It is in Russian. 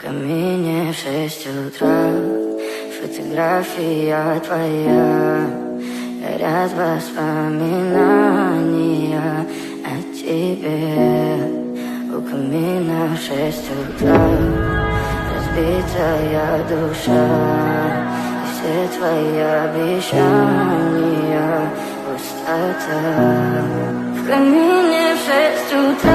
камине в 6 утра, фотография твоя, горят воспоминания о тебе. У камина в 6 утра, разбитая душа, и все твои обещания пустота. В камине в 6 утра